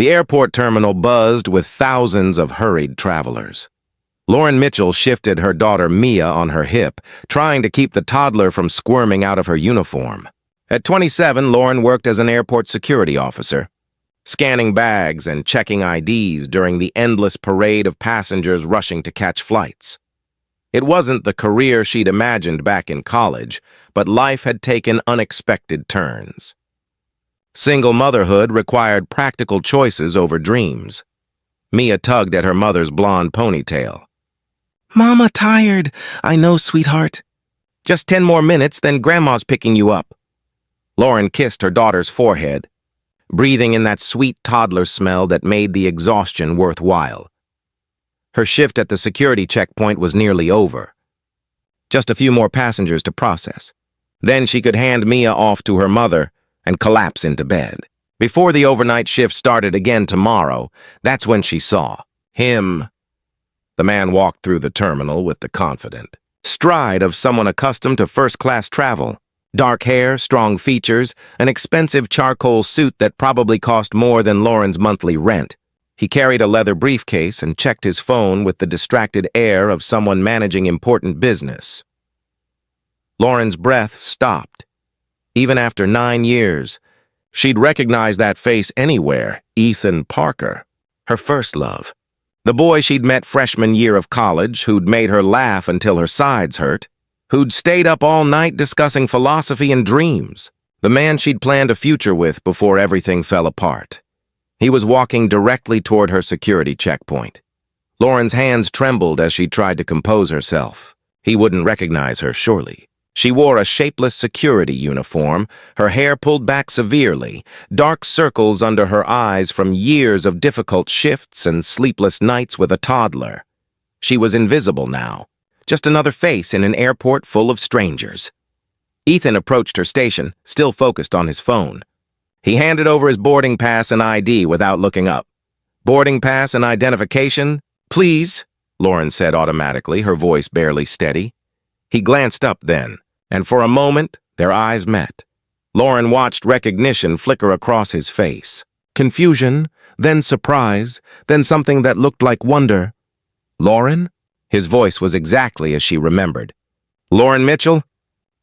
The airport terminal buzzed with thousands of hurried travelers. Lauren Mitchell shifted her daughter Mia on her hip, trying to keep the toddler from squirming out of her uniform. At 27, Lauren worked as an airport security officer, scanning bags and checking IDs during the endless parade of passengers rushing to catch flights. It wasn't the career she'd imagined back in college, but life had taken unexpected turns. Single motherhood required practical choices over dreams. Mia tugged at her mother's blonde ponytail. "Mama, tired. I know, sweetheart. Just 10 more minutes, then Grandma's picking you up." Lauren kissed her daughter's forehead, breathing in that sweet toddler smell that made the exhaustion worthwhile. Her shift at the security checkpoint was nearly over. Just a few more passengers to process. Then she could hand Mia off to her mother and collapse into bed. Before the overnight shift started again tomorrow, that's when she saw him. The man walked through the terminal with the confident stride of someone accustomed to first-class travel. Dark hair, strong features, an expensive charcoal suit that probably cost more than Lauren's monthly rent. He carried a leather briefcase and checked his phone with the distracted air of someone managing important business. Lauren's breath stopped. Even after 9 years, she'd recognize that face anywhere. Ethan Parker, her first love. The boy she'd met freshman year of college, who'd made her laugh until her sides hurt, who'd stayed up all night discussing philosophy and dreams. The man she'd planned a future with before everything fell apart. He was walking directly toward her security checkpoint. Lauren's hands trembled as she tried to compose herself. He wouldn't recognize her, surely. She wore a shapeless security uniform, her hair pulled back severely, dark circles under her eyes from years of difficult shifts and sleepless nights with a toddler. She was invisible now, just another face in an airport full of strangers. Ethan approached her station, still focused on his phone. He handed over his boarding pass and ID without looking up. "Boarding pass and identification, please," Lauren said automatically, her voice barely steady. He glanced up then, and for a moment, their eyes met. Lauren watched recognition flicker across his face. Confusion, then surprise, then something that looked like wonder. "Lauren?" His voice was exactly as she remembered. "Lauren Mitchell?"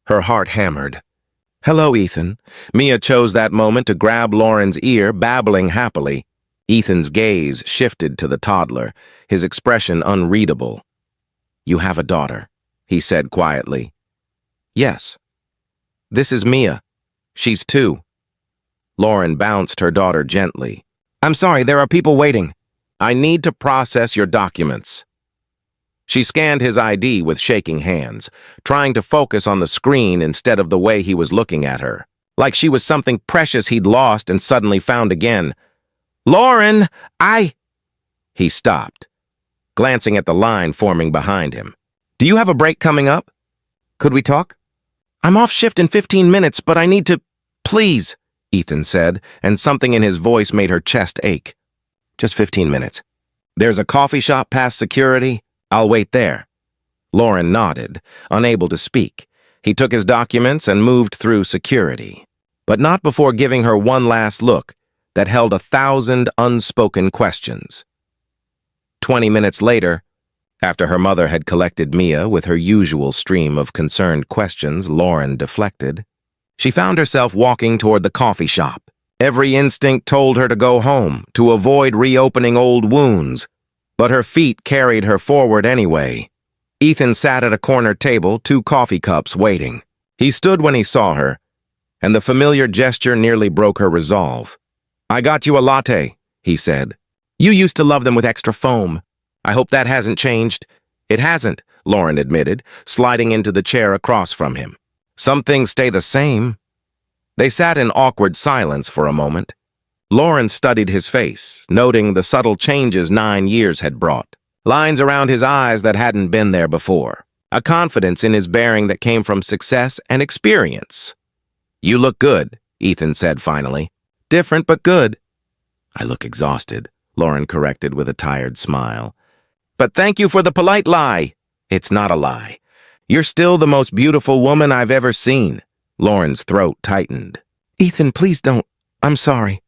Her heart hammered. "Hello, Ethan." Mia chose that moment to grab Lauren's ear, babbling happily. Ethan's gaze shifted to the toddler, his expression unreadable. "You have a daughter," he said quietly. "Yes. This is Mia. She's 2. Lauren bounced her daughter gently. "I'm sorry, there are people waiting. I need to process your documents." She scanned his ID with shaking hands, trying to focus on the screen instead of the way he was looking at her, like she was something precious he'd lost and suddenly found again. "Lauren, He stopped, glancing at the line forming behind him. "Do you have a break coming up? Could we talk?" "I'm off shift in 15 minutes, but I need to—" "Please," Ethan said, and something in his voice made her chest ache. "Just 15 minutes. There's a coffee shop past security. I'll wait there." Lauren nodded, unable to speak. He took his documents and moved through security, but not before giving her one last look that held 1,000 unspoken questions. 20 minutes later, after her mother had collected Mia with her usual stream of concerned questions Lauren deflected, she found herself walking toward the coffee shop. Every instinct told her to go home, to avoid reopening old wounds, but her feet carried her forward anyway. Ethan sat at a corner table, 2 coffee cups waiting. He stood when he saw her, and the familiar gesture nearly broke her resolve. "I got you a latte," he said. "You used to love them with extra foam. I hope that hasn't changed." "It hasn't," Lauren admitted, sliding into the chair across from him. "Some things stay the same." They sat in awkward silence for a moment. Lauren studied his face, noting the subtle changes 9 years had brought. Lines around his eyes that hadn't been there before. A confidence in his bearing that came from success and experience. "You look good," Ethan said finally. "Different, but good." "I look exhausted," Lauren corrected with a tired smile. "But thank you for the polite lie." "It's not a lie. You're still the most beautiful woman I've ever seen." Lauren's throat tightened. "Ethan, please don't. I'm sorry."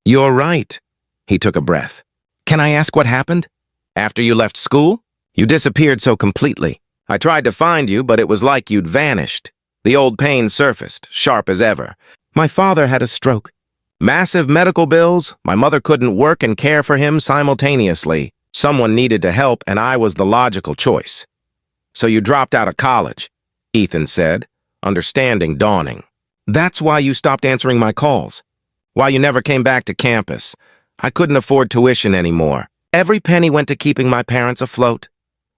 "You're right." He took a breath. Can I ask what happened? After you left school? You disappeared so completely. I tried to find you, but it was like you'd vanished. The old pain surfaced, sharp as ever. My father had a stroke. Massive medical bills. My mother couldn't work and care for him simultaneously. Someone needed to help, and I was the logical choice. So you dropped out of college, Ethan said, understanding dawning. That's why you stopped answering my calls. Why you never came back to campus. I couldn't afford tuition anymore. Every penny went to keeping my parents afloat.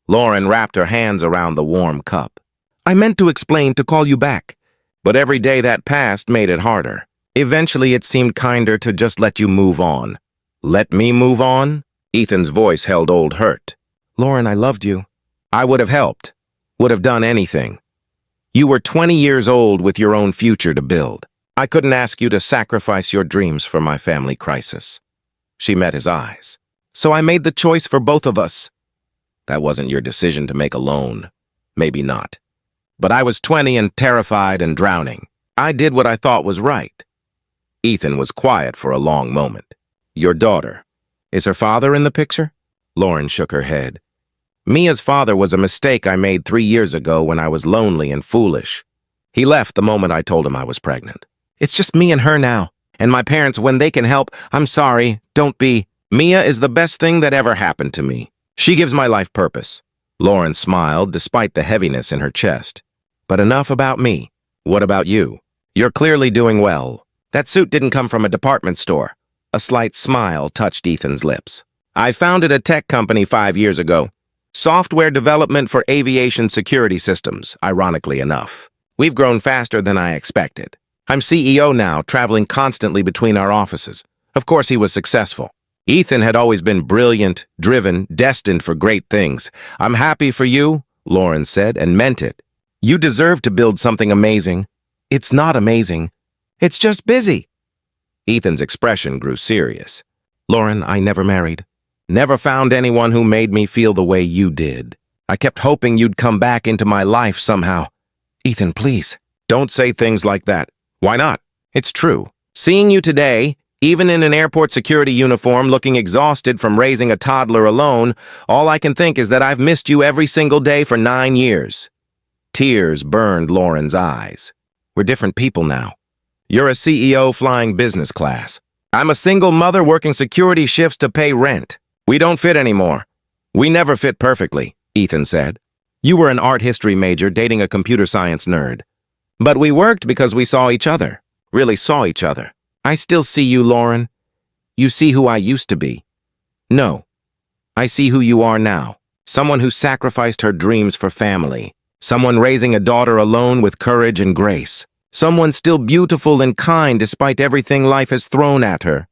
Lauren wrapped her hands around the warm cup. I meant to explain to call you back, but every day that passed made it harder. Eventually, it seemed kinder to just let you move on. Let me move on? Ethan's voice held old hurt. Lauren, I loved you. I would have helped. Would have done anything. You were 20 years old with your own future to build. I couldn't ask you to sacrifice your dreams for my family crisis. She met his eyes. So I made the choice for both of us. That wasn't your decision to make alone. Maybe not. But I was 20 and terrified and drowning. I did what I thought was right. Ethan was quiet for a long moment. Your daughter. Is her father in the picture? Lauren shook her head. Mia's father was a mistake I made 3 years ago when I was lonely and foolish. He left the moment I told him I was pregnant. It's just me and her now. And my parents, when they can help, I'm sorry, don't be. Mia is the best thing that ever happened to me. She gives my life purpose. Lauren smiled despite the heaviness in her chest. But enough about me. What about you? You're clearly doing well. That suit didn't come from a department store. A slight smile touched Ethan's lips. I founded a tech company 5 years ago. Software development for aviation security systems, ironically enough. We've grown faster than I expected. I'm CEO now, traveling constantly between our offices. Of course, he was successful. Ethan had always been brilliant, driven, destined for great things. I'm happy for you, Lauren said, and meant it. You deserve to build something amazing. It's not amazing. It's just busy. Ethan's expression grew serious. Lauren, I never married. Never found anyone who made me feel the way you did. I kept hoping you'd come back into my life somehow. Ethan, please, don't say things like that. Why not? It's true. Seeing you today, even in an airport security uniform looking exhausted from raising a toddler alone, all I can think is that I've missed you every single day for 9 years. Tears burned Lauren's eyes. We're different people now. You're a CEO flying business class. I'm a single mother working security shifts to pay rent. We don't fit anymore. We never fit perfectly, Ethan said. You were an art history major dating a computer science nerd. But we worked because we saw each other, really saw each other. I still see you, Lauren. You see who I used to be. No, I see who you are now. Someone who sacrificed her dreams for family. Someone raising a daughter alone with courage and grace. Someone still beautiful and kind despite everything life has thrown at her.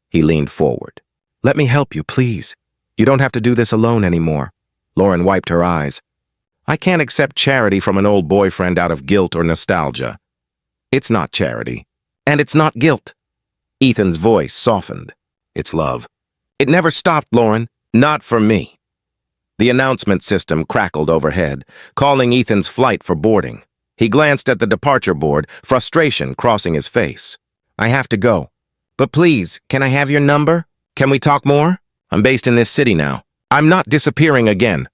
He leaned forward. Let me help you, please. You don't have to do this alone anymore. Lauren wiped her eyes. I can't accept charity from an old boyfriend out of guilt or nostalgia. It's not charity. And it's not guilt. Ethan's voice softened. It's love. It never stopped, Lauren. Not for me. The announcement system crackled overhead, calling Ethan's flight for boarding. He glanced at the departure board, frustration crossing his face. I have to go. But please, can I have your number? Can we talk more? I'm based in this city now. I'm not disappearing again.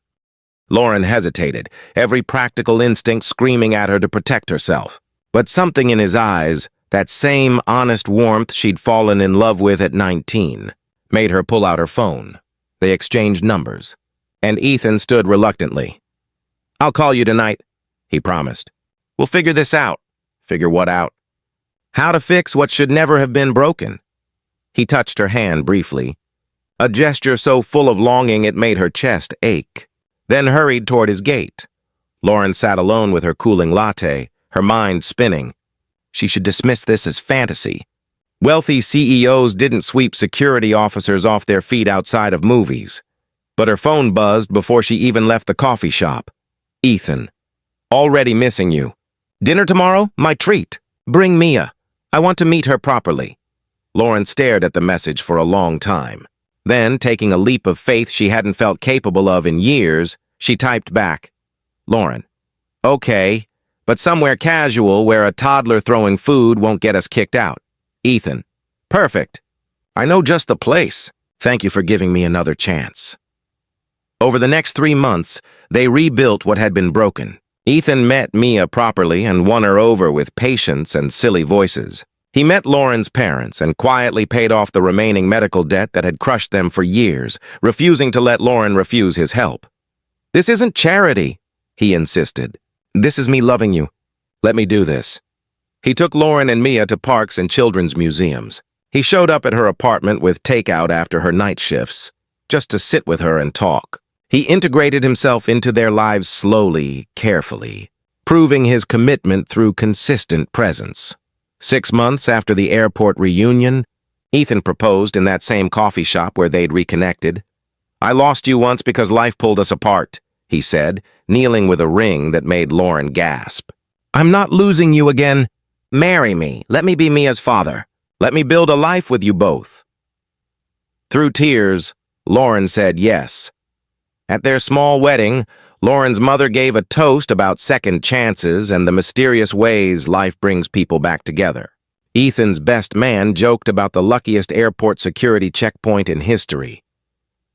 Lauren hesitated, every practical instinct screaming at her to protect herself. But something in his eyes, that same honest warmth she'd fallen in love with at 19, made her pull out her phone. They exchanged numbers, and Ethan stood reluctantly. I'll call you tonight, he promised. We'll figure this out. Figure what out? How to fix what should never have been broken. He touched her hand briefly, a gesture so full of longing it made her chest ache, then hurried toward his gate. Lauren sat alone with her cooling latte, her mind spinning. She should dismiss this as fantasy. Wealthy CEOs didn't sweep security officers off their feet outside of movies. But her phone buzzed before she even left the coffee shop. Ethan, already missing you. Dinner tomorrow? My treat. Bring Mia. I want to meet her properly. Lauren stared at the message for a long time. Then, taking a leap of faith she hadn't felt capable of in years, she typed back, Lauren, okay, but somewhere casual where a toddler throwing food won't get us kicked out. Ethan, perfect. I know just the place. Thank you for giving me another chance. Over the next 3 months, they rebuilt what had been broken. Ethan met Mia properly and won her over with patience and silly voices. He met Lauren's parents and quietly paid off the remaining medical debt that had crushed them for years, refusing to let Lauren refuse his help. "This isn't charity," he insisted. "This is me loving you. Let me do this." He took Lauren and Mia to parks and children's museums. He showed up at her apartment with takeout after her night shifts, just to sit with her and talk. He integrated himself into their lives slowly, carefully, proving his commitment through consistent presence. 6 months after the airport reunion, Ethan proposed in that same coffee shop where they'd reconnected. "I lost you once because life pulled us apart," he said, kneeling with a ring that made Lauren gasp. "I'm not losing you again. Marry me. Let me be Mia's father. Let me build a life with you both." Through tears, Lauren said yes. At their small wedding, Lauren's mother gave a toast about second chances and the mysterious ways life brings people back together. Ethan's best man joked about the luckiest airport security checkpoint in history.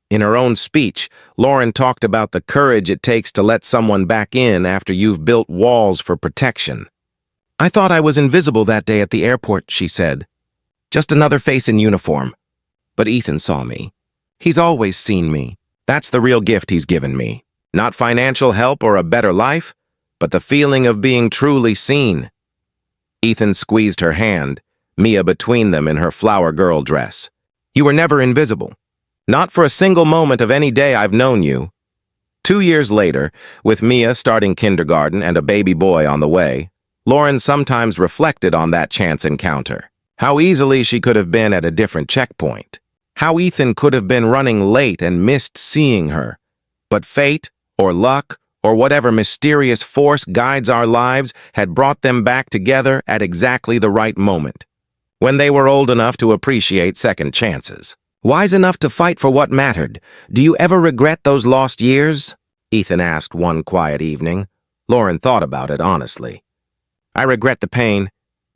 In her own speech, Lauren talked about the courage it takes to let someone back in after you've built walls for protection. "I thought I was invisible that day at the airport," she said. "Just another face in uniform. But Ethan saw me. He's always seen me. That's the real gift he's given me. Not financial help or a better life, but the feeling of being truly seen." Ethan squeezed her hand, Mia between them in her flower girl dress. "You were never invisible. Not for a single moment of any day I've known you." 2 years later, with Mia starting kindergarten and a baby boy on the way, Lauren sometimes reflected on that chance encounter. How easily she could have been at a different checkpoint. How Ethan could have been running late and missed seeing her. But fate, or luck, or whatever mysterious force guides our lives had brought them back together at exactly the right moment, when they were old enough to appreciate second chances. "Wise enough to fight for what mattered. Do you ever regret those lost years?" Ethan asked one quiet evening. Lauren thought about it honestly. "I regret the pain,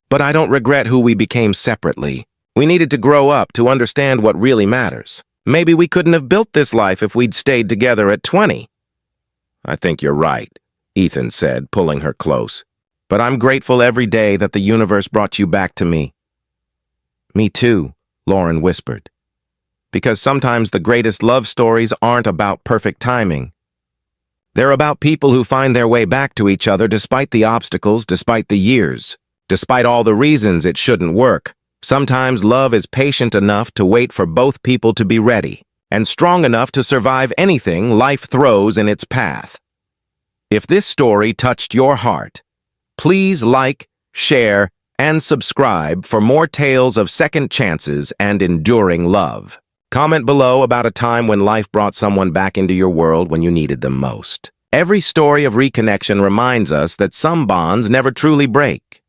but I don't regret who we became separately. We needed to grow up to understand what really matters. Maybe we couldn't have built this life if we'd stayed together at 20. "I think you're right," Ethan said, pulling her close. "But I'm grateful every day that the universe brought you back to me." "Me too," Lauren whispered. "Because sometimes the greatest love stories aren't about perfect timing. They're about people who find their way back to each other despite the obstacles, despite the years, despite all the reasons it shouldn't work. Sometimes love is patient enough to wait for both people to be ready, and strong enough to survive anything life throws in its path." If this story touched your heart, please like, share, and subscribe for more tales of second chances and enduring love. Comment below about a time when life brought someone back into your world when you needed them most. Every story of reconnection reminds us that some bonds never truly break.